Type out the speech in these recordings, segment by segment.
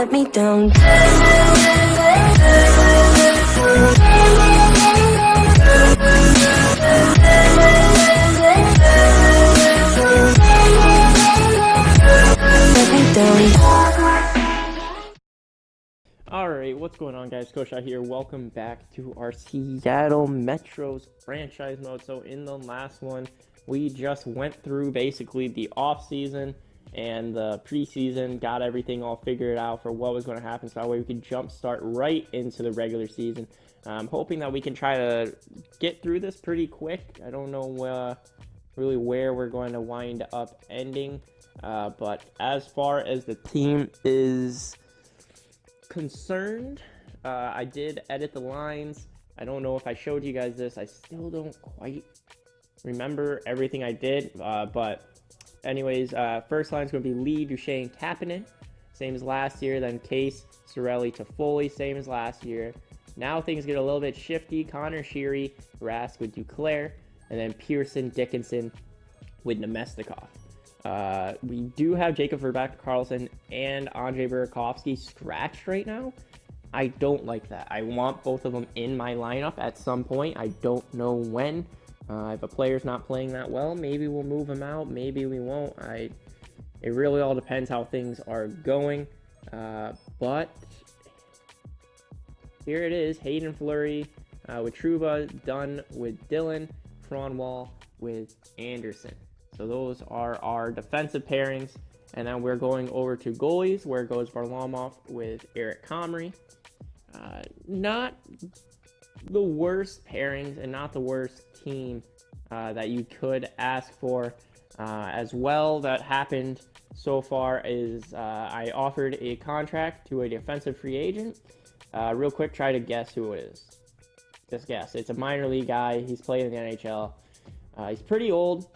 let me down. Alright, what's going on, guys? Coach out here. Welcome back to our Seattle Metros franchise mode. So in the last one, we just went through basically the off-season and the preseason, got everything all figured out for what was going to happen, so that way we could jump start right into the regular season. I'm hoping that we can try to get through this pretty quick. I don't know really where we're going to wind up ending, but as far as the team is concerned, I did edit the lines. I don't know if I showed you guys this. I still don't quite remember everything I did, but anyways, first line is going to be Lee, Duchesne, Kapanen, same as last year. Then Case, Cirelli, Toffoli, same as last year. Now things get a little bit shifty. Connor, Sheary, Rask with Duclair, and then Pearson, Dickinson with Nemestikov. We do have Jacob Verbeek-Karlsson and Andrei Burakovsky scratched right now. I don't like that. I want both of them in my lineup at some point. I don't know when. If a player's not playing that well, maybe we'll move him out. Maybe we won't. It really all depends how things are going. But here it is. Hayden Fleury with Trouba, Dunn with Dylan, Cronwall with Anderson. So those are our defensive pairings. And then we're going over to goalies, where it goes Varlamov with Eric Comrie. Not the worst pairings and not the worst team that you could ask for. As well, that happened so far is I offered a contract to a defensive free agent. Real quick, try to guess who it is. Just guess. It's a minor league guy. He's played in the NHL. He's pretty old,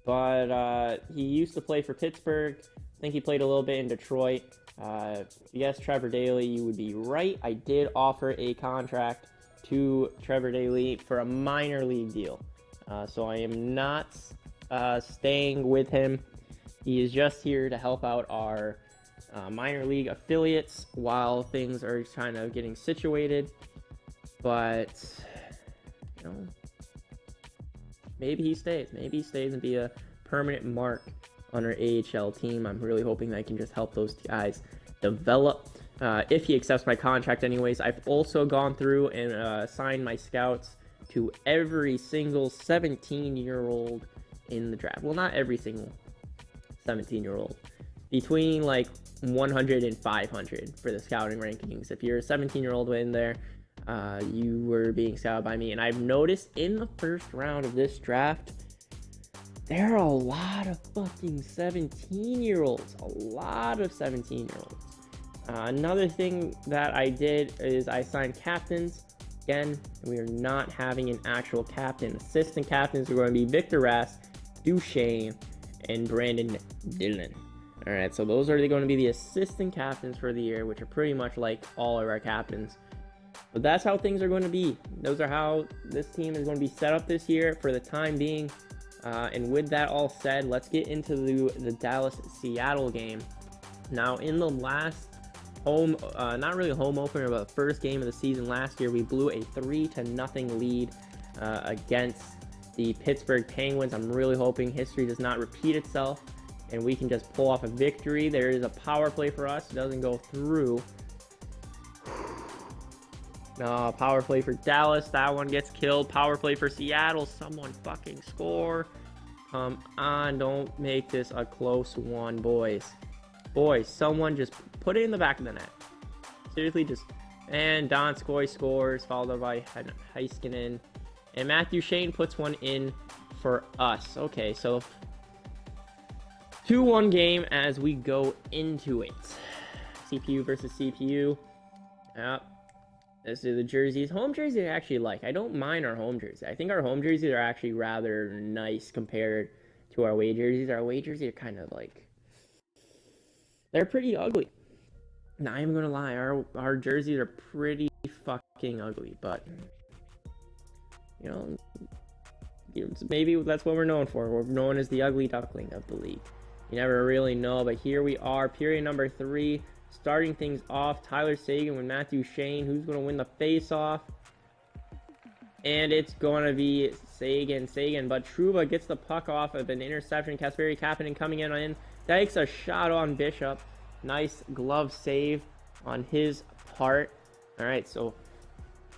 but he used to play for Pittsburgh. I think he played a little bit in Detroit. If you guessed Trevor Daley, you would be right. I did offer a contract to Trevor Daley for a minor league deal. So I am not staying with him. He is just here to help out our minor league affiliates while things are kind of getting situated. But, you know, maybe he stays. Maybe he stays and be a permanent mark on our AHL team. I'm really hoping that I can just help those guys develop. If he accepts my contract anyways. I've also gone through and assigned my scouts to every single 17-year-old in the draft. Well, not every single 17-year-old. Between like 100 and 500 for the scouting rankings. If you're a 17-year-old in there, you were being scouted by me. And I've noticed in the first round of this draft, there are a lot of fucking 17-year-olds. A lot of 17-year-olds. Another thing that I did is I signed captains. Again, we are not having an actual captain. Assistant captains are going to be Victor Rask, Duchesne, and Brandon Dillon. Alright, so those are going to be the assistant captains for the year, which are pretty much like all of our captains. But that's how things are going to be. Those are how this team is going to be set up this year for the time being. And with that all said, let's get into the Dallas-Seattle game. Now, in the last home, not really home opener, but the first game of the season last year, we blew a 3-0 lead against the Pittsburgh Penguins. I'm really hoping history does not repeat itself and we can just pull off a victory. There is a power play for us. It doesn't go through. No, power play for Dallas. That one gets killed. Power play for Seattle. Someone fucking score. Come on, don't make this a close one, boys. Boys, someone just put it in the back of the net. Seriously, just... And Donskoy scores, followed by Heiskanen. And Matthew Shane puts one in for us. Okay, so 2-1 game as we go into it. CPU versus CPU. Yep. This is the jerseys. Home jerseys I actually like. I don't mind our home jersey. I think our home jerseys are actually rather nice compared to our away jerseys. Our away jerseys are kind of like... They're pretty ugly. Not even gonna lie. Our jerseys are pretty fucking ugly. But, you know, maybe that's what we're known for. We're known as the ugly duckling of the league. You never really know. But here we are. Period number 3. Starting things off, Tyler Seguin with Matthew Shane. Who's going to win the face-off? And it's going to be Seguin. But Trouba gets the puck off of an interception. Kasperi Kapanen coming in. Takes a shot on Bishop. Nice glove save on his part. All right, so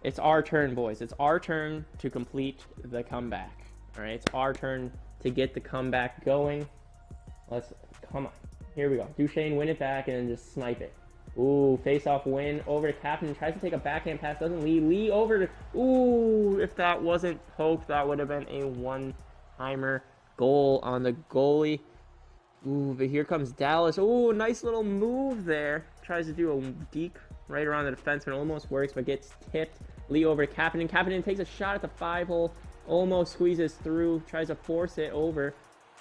it's our turn, boys. It's our turn to complete the comeback. All right, it's our turn to get the comeback going. Come on. Here we go. Duchesne win it back and then just snipe it. Ooh, face-off win over to Captain. Tries to take a backhand pass. Doesn't lead. Lee over to... Ooh, if that wasn't poked, that would have been a one-timer goal on the goalie. Ooh, but here comes Dallas. Ooh, nice little move there. Tries to do a deke right around the defenseman. Almost works, but gets tipped. Lee over to Kapanen. Kapanen takes a shot at the 5-hole. Almost squeezes through. Tries to force it over.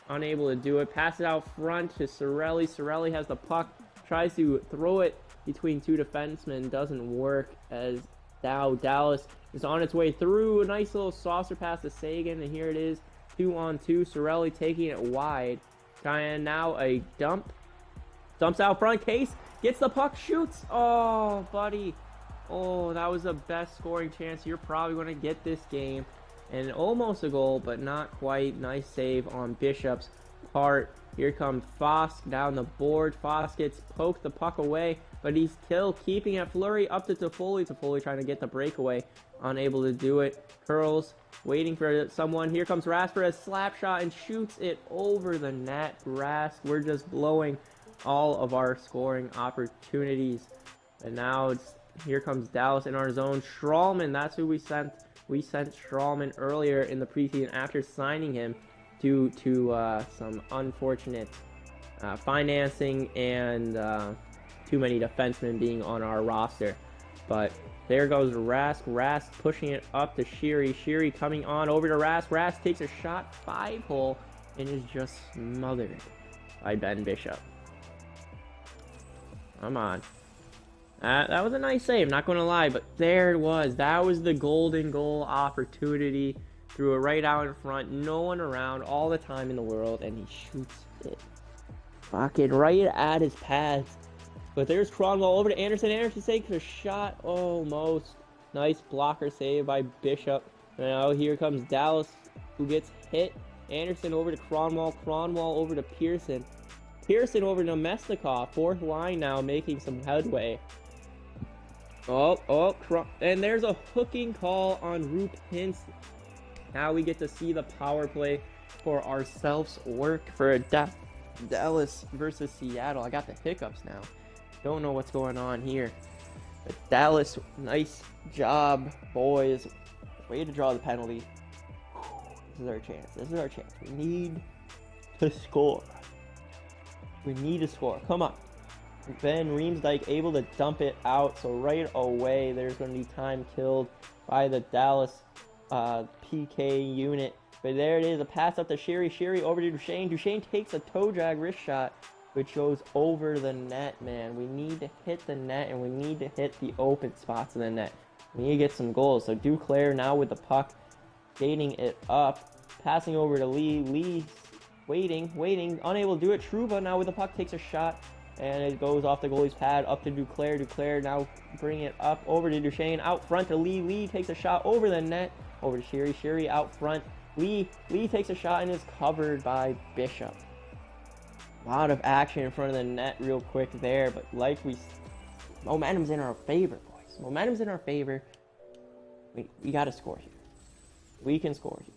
Unable to do it. Passes out front to Cirelli. Cirelli has the puck. Tries to throw it between two defensemen. Doesn't work as now Dallas is on its way through. A nice little saucer pass to Seguin. And here it is. 2-on-2. Cirelli taking it wide. And now a dump. Dumps out front. Case gets the puck. Shoots. Oh, buddy. Oh, that was the best scoring chance you're probably going to get this game. And almost a goal, but not quite. Nice save on Bishop's part. Here comes Fosk down the board. Fosk gets poked the puck away, but he's still keeping it. Fleury up to Toffoli. Toffoli trying to get the breakaway. Unable to do it. Curls, waiting for someone. Here comes Rask for a slap shot and shoots it over the net. Rask, we're just blowing all of our scoring opportunities. And now here comes Dallas in our zone. Stralman, that's who we sent. We sent Stralman earlier in the preseason after signing him due to some unfortunate financing and too many defensemen being on our roster. But there goes Rask. Rask pushing it up to Sheary. Sheary coming on over to Rask. Rask takes a shot 5-hole and is just smothered by Ben Bishop. Come on. That was a nice save, not going to lie, but there it was. That was the golden goal opportunity. Threw it right out in front, no one around, all the time in the world, and he shoots it fucking right at his pads. But there's Cronwall over to Anderson. Anderson takes a shot, almost. Nice blocker save by Bishop. Now here comes Dallas, who gets hit. Anderson over to Cronwall. Cronwall over to Pearson. Pearson over to Mestikov. Fourth line now, making some headway. And there's a hooking call on Roop Hintz. Now we get to see the power play for ourselves work for Dallas versus Seattle. I got the hiccups now. Don't know what's going on here. But Dallas, nice job, boys. Way to draw the penalty. This is our chance. This is our chance. We need to score. We need to score. Come on. Ben Riemsdyk able to dump it out, so right away there's going to be time killed by the Dallas PK unit. But there it is, a pass up to Sheary. Sheary over to Duchesne. Duchesne takes a toe drag wrist shot, which goes over the net, man. We need to hit the net, and we need to hit the open spots in the net. We need to get some goals. So Duclair now with the puck, skating it up, passing over to Lee. Lee waiting, unable to do it. Trouba now with the puck takes a shot. And it goes off the goalie's pad up to Duclair. Duclair now bring it up over to Duchesne. Out front to Lee. Lee takes a shot over the net. Over to Sheary. Sheary out front. Lee takes a shot and is covered by Bishop. A lot of action in front of the net real quick there. But like momentum's in our favor, boys. Momentum's in our favor. We got to score here. We can score here.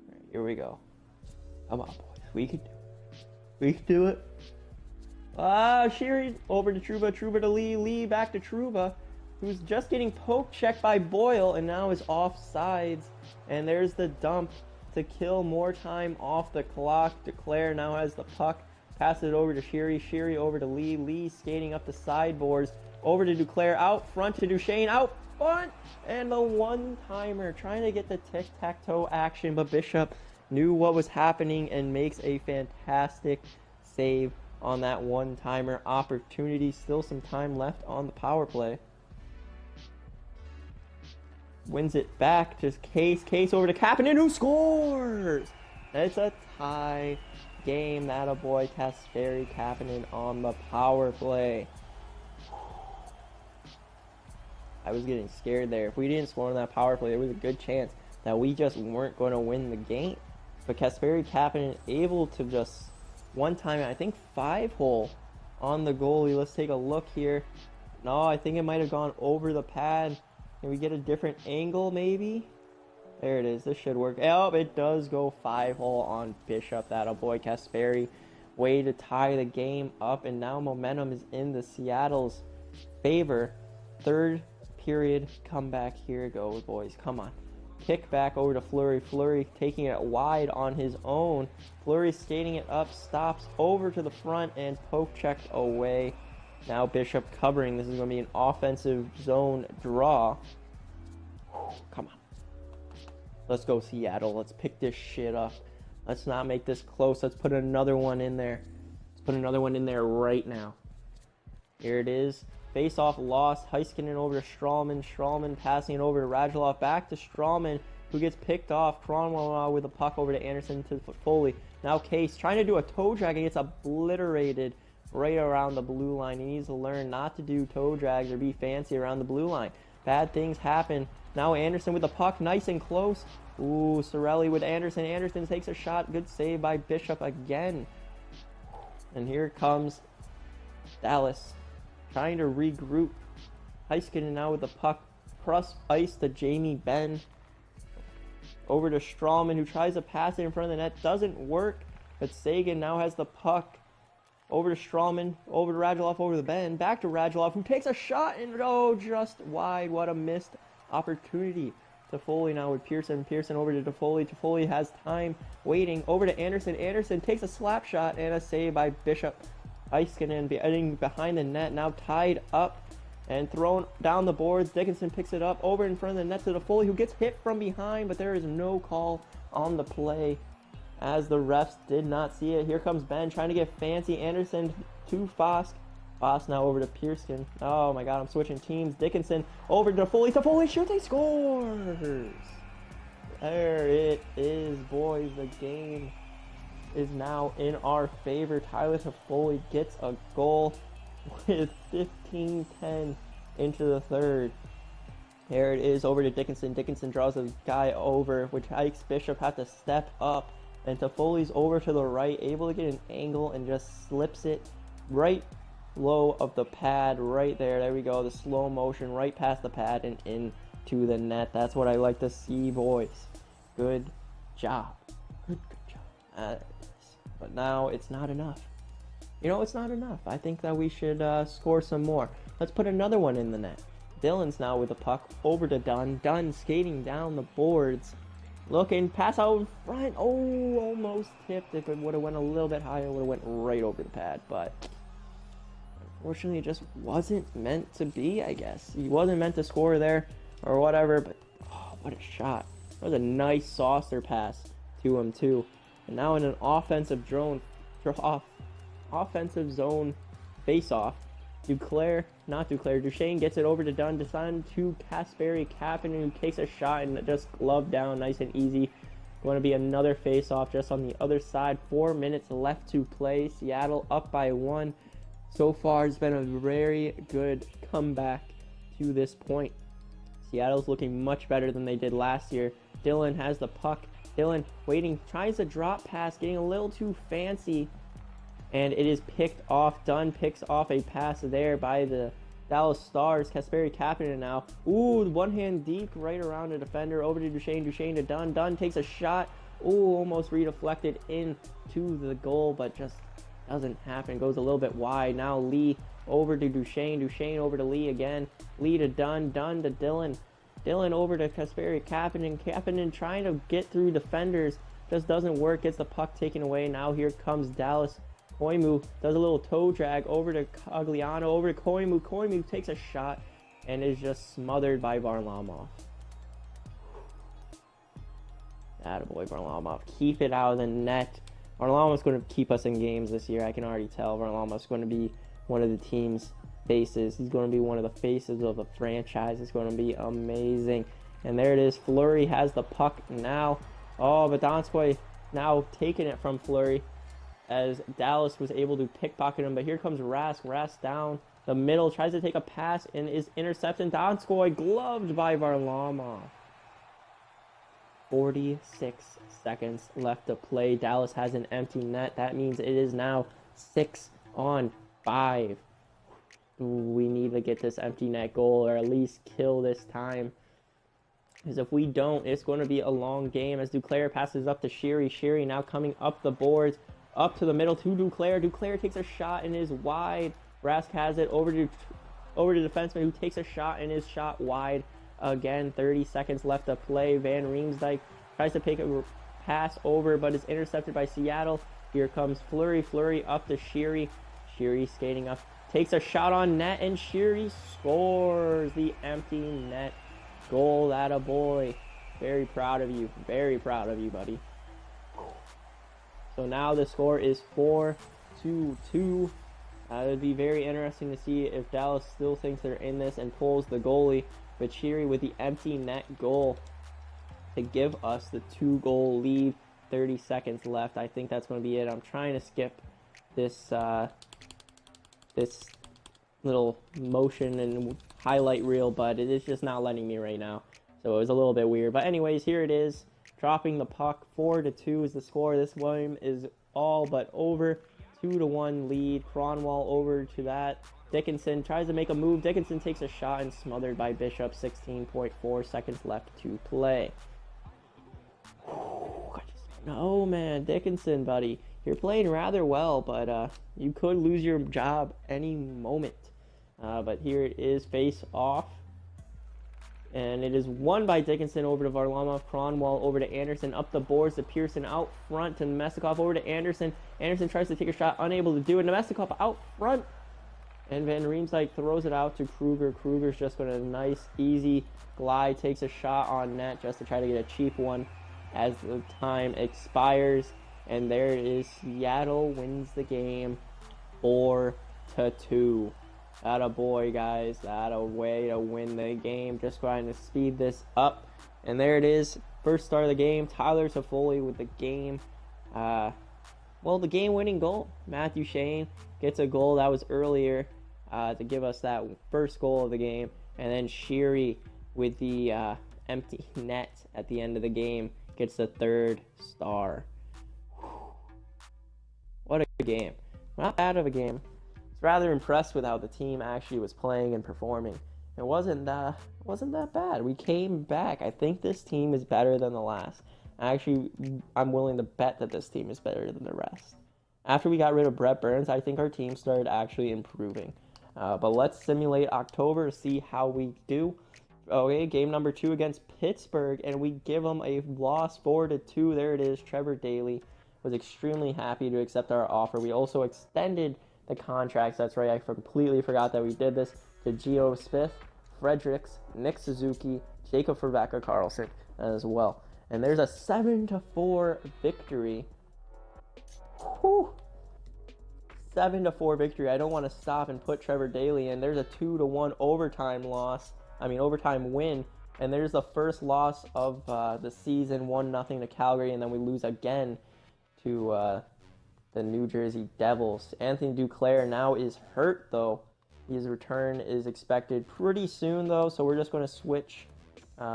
All right, here we go. Come on, boys. We can do it. We can do it. Sheary over to Trouba. Trouba to Lee. Lee back to Trouba, who's just getting poke checked by Boyle and now is offsides. And there's the dump to kill more time off the clock. Duclair now has the puck. Passes it over to Sheary. Sheary over to Lee. Lee skating up the sideboards. Over to Duclair. Out front to Duchesne. Out front. And the one-timer. Trying to get the tic-tac-toe action, but Bishop knew what was happening and makes a fantastic save on that one-timer opportunity. Still some time left on the power play. Wins it back to Case. Case over to Kapanen, who scores! It's a tie. game. That a boy, Kasperi Kapanen on the power play. I was getting scared there. If we didn't score on that power play, there was a good chance that we just weren't going to win the game. But Kasperi Kapanen able to just one time, I think 5-hole on the goalie. Let's take a look here. No, I think it might have gone over the pad. Can we get a different angle maybe? There it is. This should work. Oh, it does go 5-hole on Bishop. That a boy, Kasperi. Way to tie the game up, and now momentum is in the Seattle's favor. Third period comeback. Here it goes, boys. Come on. Kick back over to Fleury. Fleury taking it wide on his own. Fleury skating it up, stops over to the front, and poke checked away. Now Bishop covering. This is going to be an offensive zone draw. Come on. Let's go, Seattle. Let's pick this shit up. Let's not make this close. Let's put another one in there. Let's put another one in there right now. Here it is. Face-off lost. Heiskanen over to Strawman. Strawman passing it over to Radulov. Back to Strawman, who gets picked off. Cromwell with a puck over to Anderson to Foley. Now Case trying to do a toe drag and gets obliterated right around the blue line. He needs to learn not to do toe drags or be fancy around the blue line. Bad things happen. Now Anderson with the puck, nice and close. Ooh, Sorelli with Anderson. Anderson takes a shot. Good save by Bishop again. And here comes Dallas trying to regroup. Heiskanen now with the puck. Cross ice to Jamie Benn. Over to Strawman, who tries to pass it in front of the net. Doesn't work. But Sagan now has the puck. Over to Strawman. Over to Radulov. Over to Benn. Back to Radulov, who takes a shot. And oh, just wide. What a missed opportunity. Toffoli now with Pearson. Pearson over to Toffoli. Toffoli has time waiting. Over to Anderson. Anderson takes a slap shot and a save by Bishop. Heiskanen getting behind the net, now tied up and thrown down the boards. Dickinson picks it up over in front of the net to Toffoli, who gets hit from behind, but there is no call on the play as the refs did not see it. Here comes Ben trying to get fancy. Anderson to Fosk. Fosk now over to Pearson. Oh my god, I'm switching teams. Dickinson over to Toffoli. Toffoli shoots, he scores! There it is, boys. The game is now in our favor. Tyler Toffoli gets a goal with 15-10 into the third. There it is, over to Dickinson. Dickinson draws a guy over, which Ike Bishop had to step up. And Toffoli's over to the right, able to get an angle and just slips it right low of the pad right there. There we go, the slow motion right past the pad and into the net. That's what I like to see, boys. Good job. Good job. But now it's not enough. You know, it's not enough. I think that we should score some more. Let's put another one in the net. Dillon's now with the puck over to Dunn. Dunn skating down the boards. Looking, pass out in front. Oh, almost tipped. If it would have went a little bit higher, it would have went right over the pad. But unfortunately, it just wasn't meant to be, I guess. He wasn't meant to score there or whatever. But, oh, what a shot. That was a nice saucer pass to him, too. And now in an offensive zone face-off, Duchesne gets it over to Dunn. Dunn to Kasperi Kapanen, who takes a shot and just glove down, nice and easy. Going to be another face-off just on the other side. 4 minutes left to play. Seattle up by 1. So far, it's been a very good comeback to this point. Seattle's looking much better than they did last year. Dillon has the puck. Dillon waiting, tries to drop pass, getting a little too fancy, and it is picked off. Dunn picks off a pass there by the Dallas Stars. Kasperi Kapanen now. Ooh, one-hand deke right around a defender. Over to Duchesne. Duchesne to Dunn. Dunn takes a shot. Ooh, almost redeflected into the goal, but just doesn't happen. Goes a little bit wide. Now Lee over to Duchesne. Duchesne over to Lee again. Lee to Dunn. Dunn to Dillon. Dillon over to Kasperi Kapanen. Kapanen trying to get through defenders. Just doesn't work. Gets the puck taken away. Now here comes Dallas. Koimu does a little toe drag over to Cogliano. Over to Koimu. Koimu takes a shot and is just smothered by Varlamov. Attaboy, Varlamov. Keep it out of the net. Varlamov's going to keep us in games this year. I can already tell. Varlamov's going to be one of the team's faces. He's going to be one of the faces of the franchise. It's going to be amazing. And there it is. Fleury has the puck now. Oh, but Donskoy now taking it from Fleury. as Dallas was able to pickpocket him. But here comes Rask. Rask down the middle, tries to take a pass and is intercepted. Donskoy gloved by Varlamov. 46 seconds left to play. Dallas has an empty net. That means it is now 6-on-5. We need to get this empty net goal or at least kill this time. Because if we don't, it's going to be a long game as Duclair passes up to Sheary. Sheary now coming up the boards, up to the middle to Duclair. Duclair takes a shot and is wide. Rask has it over to defenseman who takes a shot and is shot wide. Again, 30 seconds left to play. Van Riemsdyk tries to take a pass over, but is intercepted by Seattle. Here comes Fleury. Fleury up to Sheary. Sheary skating up, takes a shot on net, and Sheary scores the empty net goal. That a boy. Very proud of you. Very proud of you, buddy. So now the score is 4-2. It would be very interesting to see if Dallas still thinks they're in this and pulls the goalie. But Sheary with the empty net goal to give us the 2-goal lead. 30 seconds left. I think that's going to be it. I'm trying to skip this this little motion and highlight reel, but it is just not letting me right now. So it was a little bit weird. But anyways, here it is. Dropping the puck. 4-2 is the score. This game is all but over. 2-1 lead. Cronwall over to that. Dickinson tries to make a move. Dickinson takes a shot and smothered by Bishop. 16.4 seconds left to play. No, man. Dickinson, buddy. You're playing rather well, but you could lose your job any moment. But here it is, face off. And it is won by Dickinson over to Varlamov. Cronwall over to Anderson. Up the boards to Pearson. Out front to Nemestikov. Over to Anderson. Anderson tries to take a shot. Unable to do it. Nemestikov out front. And Van Riemsdyk throws it out to Kruger. Kruger's just going to nice, easy glide. Takes a shot on net just to try to get a cheap one as the time expires. And there it is. Seattle wins the game 4-2. That a boy, guys. That a way to win the game. Just trying to speed this up. And there it is. First start of the game. Tyler Toffoli with the game. The game-winning goal. Matthew Shane gets a goal that was earlier to give us that first goal of the game. And then Sheary with the empty net at the end of the game gets the third star. What a game. Not bad of a game. Rather impressed with how the team actually was playing and performing. It wasn't that bad. We came back. I think this team is better than the last. Actually, I'm willing to bet that this team is better than the rest. After we got rid of Brett Burns, I think our team started actually improving. But let's simulate October to see how we do. Okay, game number 2 against Pittsburgh, and we give them a loss 4-2. There it is. Trevor Daley was extremely happy to accept our offer. We also extended the contracts. That's right, I completely forgot that we did this, to Gio Smith, Fredericks, Nick Suzuki, Jacob Rebecca Carlson as well. And there's a 7-4 victory. Whew. 7-4 victory. I don't want to stop and put Trevor Daley in. There's a 2-1 overtime win. And there's the first loss of the season, 1-0 to Calgary, and then we lose again to the New Jersey Devils. Anthony Duclair now is hurt, though. His return is expected pretty soon, though, so we're just going to switch. You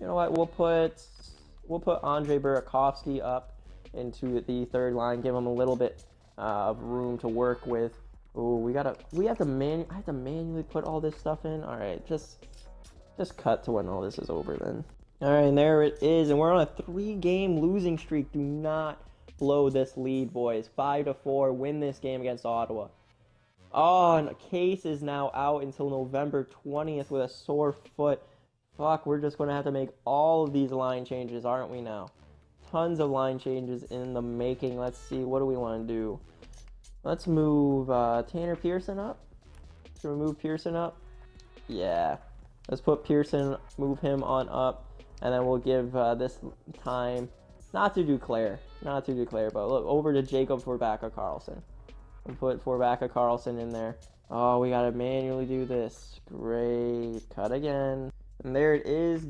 know what? We'll put Andre Burakovsky up into the third line, give him a little bit of room to work with. Oh, I have to manually put all this stuff in. All right, just cut to when all this is over then. All right, and there it is, and we're on a 3-game losing streak. Do not blow this lead, boys. 5-4, win this game against Ottawa. Oh, and Case is now out until November 20th with a sore foot. Fuck, we're just going to have to make all of these line changes, aren't we now? Tons of line changes in the making. Let's see, what do we want to do? Let's move Tanner Pearson up. Should we move Pearson up? Yeah. Let's put Pearson, move him on up, and then we'll give this time, not to Duclair, but look, over to Jacob Forbacka Carlson. We'll put Forbacka Carlson in there. Oh, we gotta manually do this. Great. Cut again. And there it is.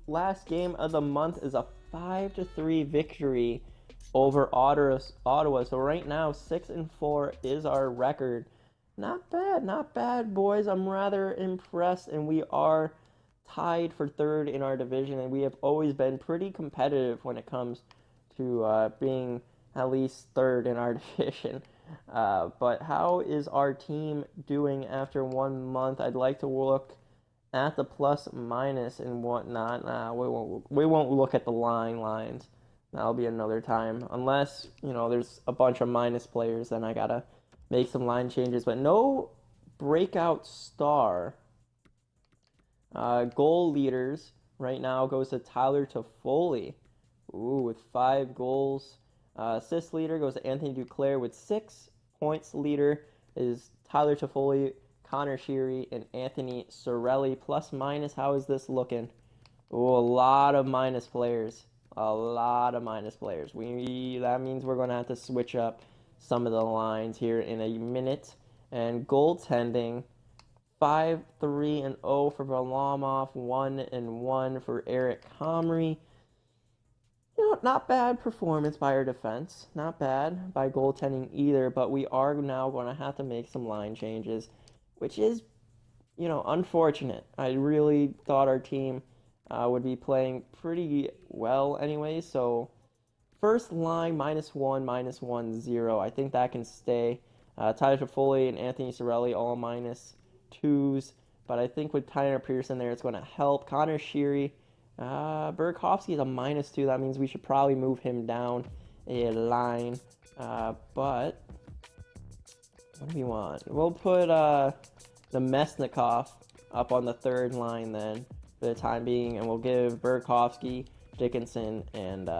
Last game of the month is a 5-3 victory over Ottawa. So right now, 6-4 is our record. Not bad, not bad, boys. I'm rather impressed, and we are tied for third in our division, and we have always been pretty competitive when it comes to being at least third in our division. But how is our team doing after 1 month? I'd like to look at the plus minus and whatnot. Nah, we won't look at the lines. That'll be another time. Unless, there's a bunch of minus players, then I gotta make some line changes. But no breakout star. Goal leaders right now goes to Tyler Toffoli. Ooh, with 5 goals. Assist leader goes to Anthony Duclair with 6 points. Leader is Tyler Toffoli, Connor Sheary, and Anthony Cirelli. Plus minus, how is this looking? Ooh, a lot of minus players. A lot of minus players. That means we're going to have to switch up some of the lines here in a minute. And goaltending, 5-3-0 for Varlamov, 1-1 for Eric Comrie. Not bad performance by our defense. Not bad by goaltending either, but we are now going to have to make some line changes, which is, unfortunate. I really thought our team would be playing pretty well anyway, so first line, -1, -1, 0. I think that can stay. Tyler Toffoli and Anthony Cirelli all -2s, but I think with Tyler Pearson there, it's going to help. Connor Sheary, Burakovsky is a -2. That means we should probably move him down a line. But what do we want? We'll put the Mesnikov up on the third line then for the time being, and we'll give Burakovsky, Dickinson, and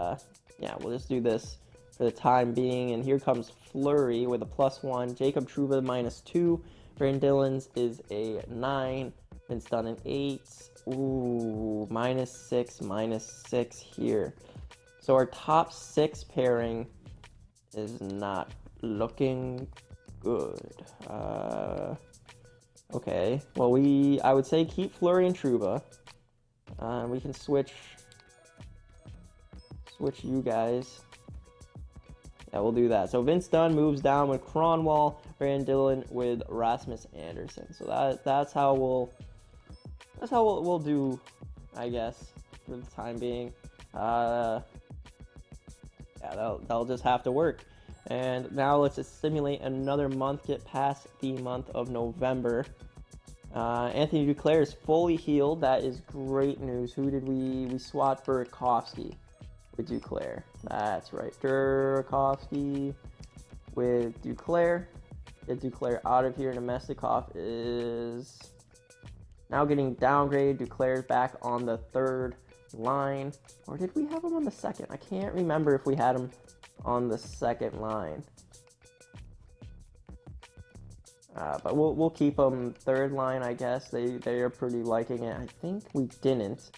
we'll just do this for the time being. And here comes Fleury with a +1. Jacob Trouba -2. Brandon Dillons is a 9. Vince Dunn an 8. Ooh, -6 here. So our top 6 pairing is not looking good. Okay. Well, I would say keep Fleury and Trouba. We can switch you guys. Yeah, we'll do that. So Vince Dunn moves down with Cronwall, Brandon Dillon with Rasmus Anderson. So that's how we'll do, I guess, for the time being. That'll just have to work. And now let's just simulate another month, get past the month of November. Anthony Duclair is fully healed. That is great news. Who did we swap Burakovsky with Duclair? That's right, Burakovsky with Duclair. Get Duclair out of here. Nemestikov is now getting downgraded. Duclair's back on the third line. Or did we have him on the second? I can't remember if we had him on the second line. But we'll keep him third line, I guess. They are pretty liking it. I think we didn't,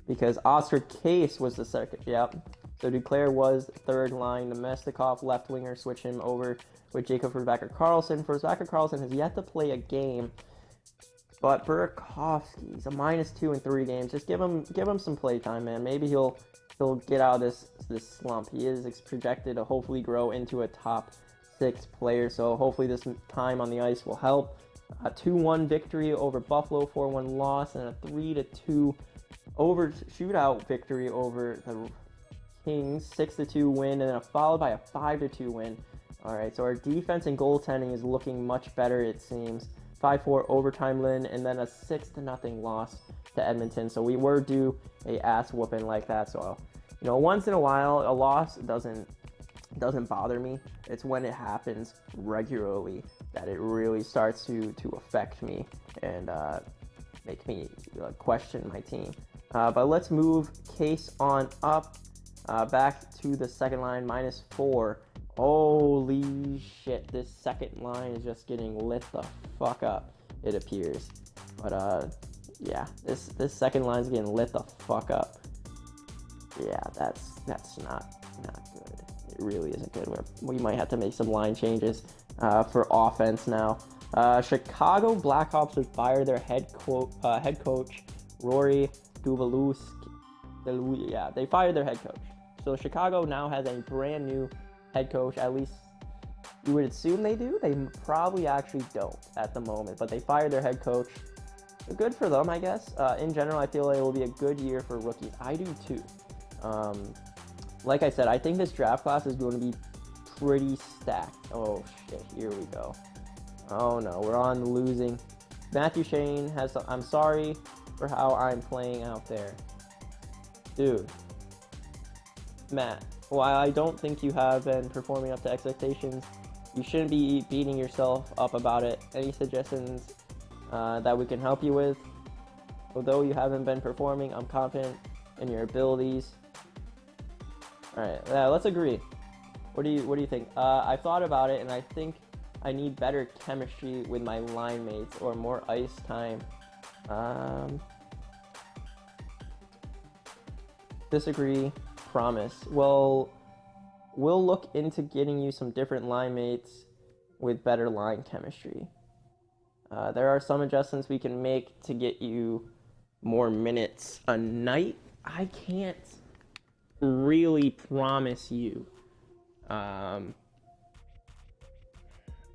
because Oscar Case was the second. Yep. So Duclair was third line. Nemestikov, left winger, switch him over with Jacob Forsbacher-Karlsson. Forsbacher-Karlsson has yet to play a game, but Burakovsky's a -2 in 3 games. Just give him some play time, man. Maybe he'll get out of this slump. He is projected to hopefully grow into a top 6 player, so hopefully this time on the ice will help. A 2-1 victory over Buffalo, 4-1 loss, and a 3-2 shootout victory over the Kings, 6-2 win, and then followed by a 5-2 win. All right, so our defense and goaltending is looking much better, it seems. 5-4 overtime win, and then a 6-0 loss to Edmonton. So we were due a ass whooping like that. So once in a while, a loss doesn't bother me. It's when it happens regularly that it really starts to affect me and make me question my team. But let's move Case on up back to the second line, -4. Holy shit, this second line is just getting lit the fuck up, it appears. But yeah, this second line is getting lit the fuck up. Yeah, that's not good. It really isn't good. We might have to make some line changes for offense now. Chicago Blackhawks would fire their head coach Rory Duvalewski. Yeah, they fired their head coach. So Chicago now has a brand new head coach. At least you would assume they do. They probably actually don't at the moment, but they fired their head coach. So good for them, I guess. In general, I feel like it will be a good year for rookies. I do too. Like I said, I think this draft class is going to be pretty stacked. Oh shit, here we go. Oh no, we're on losing. Matthew Shane has. I'm sorry for how I'm playing out there, dude. Matt, while I don't think you have been performing up to expectations, you shouldn't be beating yourself up about it. Any suggestions that we can help you with? Although you haven't been performing, I'm confident in your abilities. All right, yeah, let's agree. What do you think? I thought about it, and I think I need better chemistry with my line mates or more ice time. Disagree. Promise. Well, we'll look into getting you some different line mates with better line chemistry. There are some adjustments we can make to get you more minutes a night. I can't really promise you. I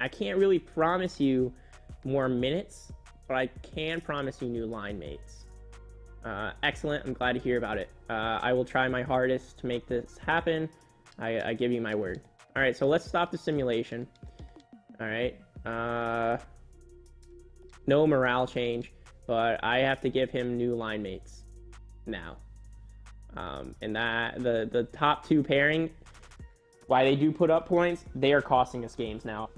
can't really promise you more minutes, but I can promise you new line mates. Excellent. I'm glad to hear about it. I will try my hardest to make this happen. I give you my word. All right, so let's stop the simulation. All right. No morale change, but I have to give him new line mates now. And that the top two pairing, why they do put up points, they are costing us games now.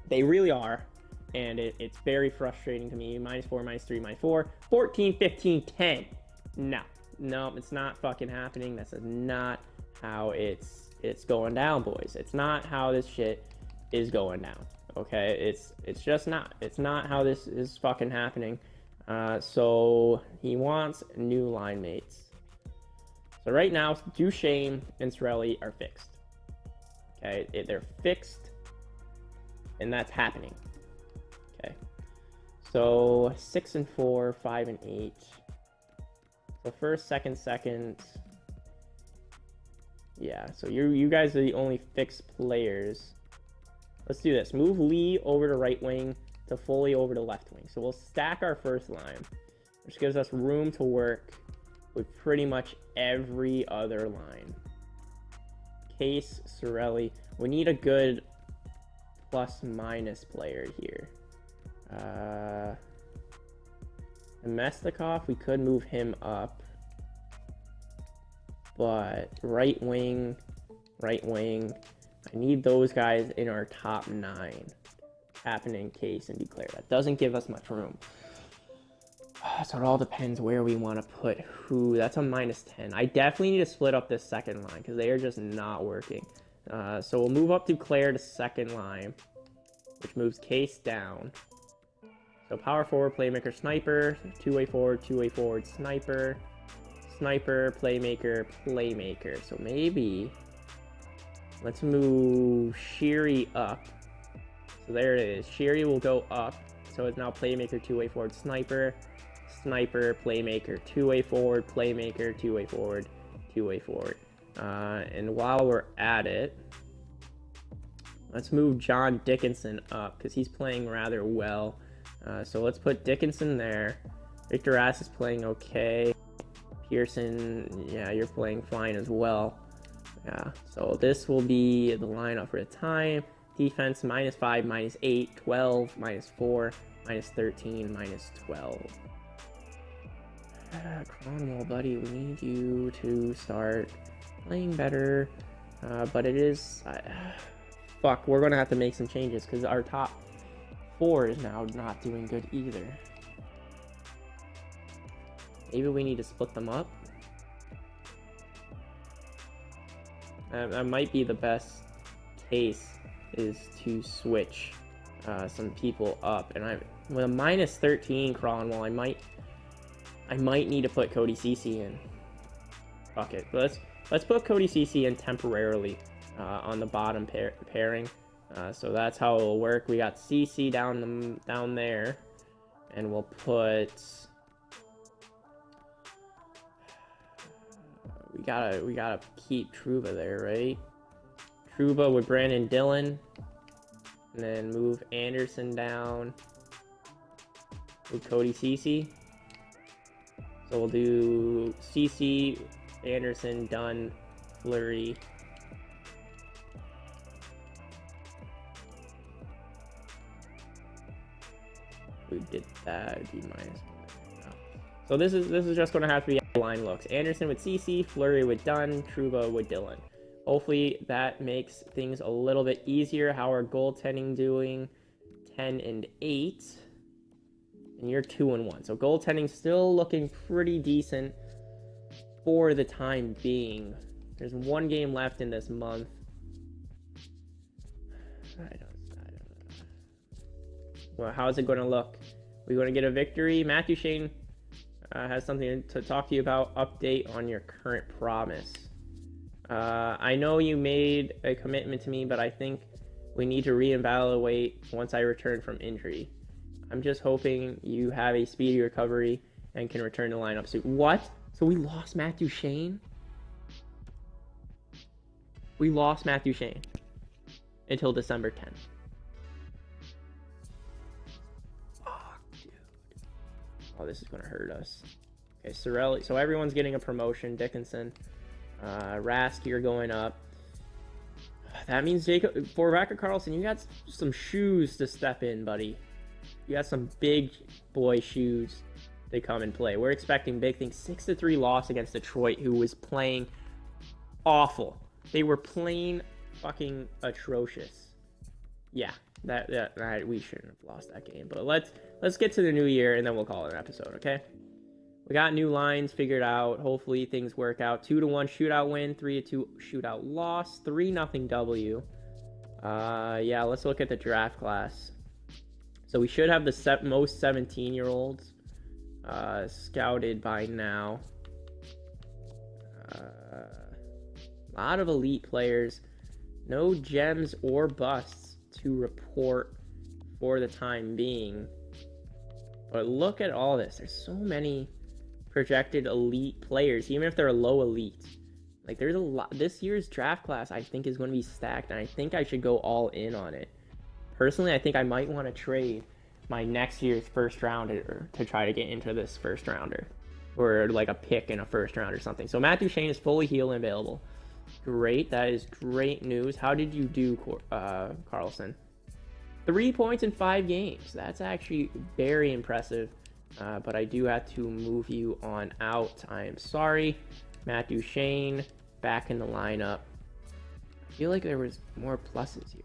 They really are. And it's very frustrating to me. -4, -3, -4, 14, 15, 10. No, it's not fucking happening. That's not how it's going down, boys. It's not how this shit is going down. Okay, it's just not. It's not how this is fucking happening. So he wants new line mates. So right now, Duchesne and Cirelli are fixed. Okay, they're fixed, and that's happening. Okay, so 6 and 4, 5 and 8. So first, second. Yeah, so you guys are the only fixed players. Let's do this. Move Lee over to right wing, to Foley over to left wing. So we'll stack our first line, which gives us room to work with pretty much every other line. Case, Cirelli. We need a good plus-minus player here. Mestikov, we could move him up. But right wing, I need those guys in our top 9. Happening, Case, and Declare. That doesn't give us much room. So it all depends where we want to put who. That's a -10. I definitely need to split up this second line because they are just not working. So we'll move up Declare to second line, which moves Case down. So power forward, playmaker, sniper, two-way forward, sniper, playmaker. So maybe let's move Sheary up. So there it is. Sheary will go up. So it's now playmaker, two-way forward, sniper, playmaker, two-way forward, playmaker, two-way forward. And while we're at it, let's move John Dickinson up because he's playing rather well. So let's put Dickinson there. Victor Ass is playing okay. Pearson, yeah, you're playing fine as well. Yeah, so this will be the lineup for the time. Defense, -5, -8, 12, -4, -13, -12. Cronwall, buddy, we need you to start playing better. But it is... fuck, we're going to have to make some changes because our top 4 is now not doing good either. Maybe we need to split them up. That might be the best case, is to switch some people up. And with a -13 Cronwall, I might need to put Cody Ceci in. Fuck it. Let's put Cody Ceci in temporarily on the bottom pairing. So that's how it'll work. We got Ceci down there, and we'll put. We we gotta keep Trouba there, right? Trouba with Brandon Dillon. And then move Anderson down. Move Cody Ceci. So we'll do Ceci, Anderson, Dunn, Fleury. We did that. D minus. So this is just going to have to be how the line looks. Anderson with Ceci, Fleury with Dunn, Trouba with Dillon. Hopefully that makes things a little bit easier. How are goaltending doing? 10-8. And you're 2-1. So goaltending still looking pretty decent for the time being. There's one game left in this month. I don't know. Well, how's it going to look? We're going to get a victory. Matthew Shane has something to talk to you about. Update on your current promise. I know you made a commitment to me, but I think we need to reevaluate once I return from injury. I'm just hoping you have a speedy recovery and can return to lineup soon. What? So we lost Matthew Shane? We lost Matthew Shane until December 10th. Fuck, dude. Oh, this is going to hurt us. Okay, Sorelli. So everyone's getting a promotion. Dickinson. Rask, you're going up. That means Jacob, for Racker Carlson, you got some shoes to step in, buddy. You got some big boy shoes to come and play. We're expecting big things. 6-3 loss against Detroit, who was playing awful. They were playing fucking atrocious. Yeah, that we shouldn't have lost that game. But let's get to the new year and then we'll call it an episode, okay? We got new lines figured out. Hopefully things work out. 2-1 shootout win, 3-2 shootout loss, 3-0 W. Yeah, let's look at the draft class. So we should have the most 17-year-olds scouted by now. A lot of elite players. No gems or busts to report for the time being. But look at all this. There's so many projected elite players, even if they're low elite. Like, there's a lot. This year's draft class, I think, is going to be stacked, and I think I should go all in on it. Personally, I think I might want to trade my next year's first rounder to try to get into this first rounder, or like a pick in a first round or something. So Matthew Shane is fully healed and available. Great. That is great news. How did you do, Carlson? 3 points in 5 games. That's actually very impressive. But I do have to move you on out. I am sorry. Matthew Shane back in the lineup. I feel like there was more pluses here.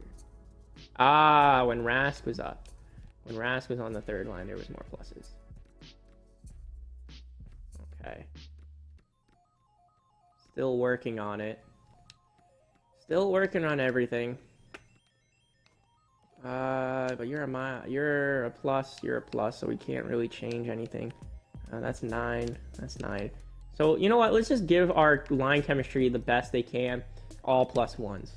When Rask was up. When Rask was on the third line, there was more pluses. Okay. Still working on it. Still working on everything. But you're a plus, so we can't really change anything. That's 9. That's 9. So, you know what? Let's just give our line chemistry the best they can. All +1s.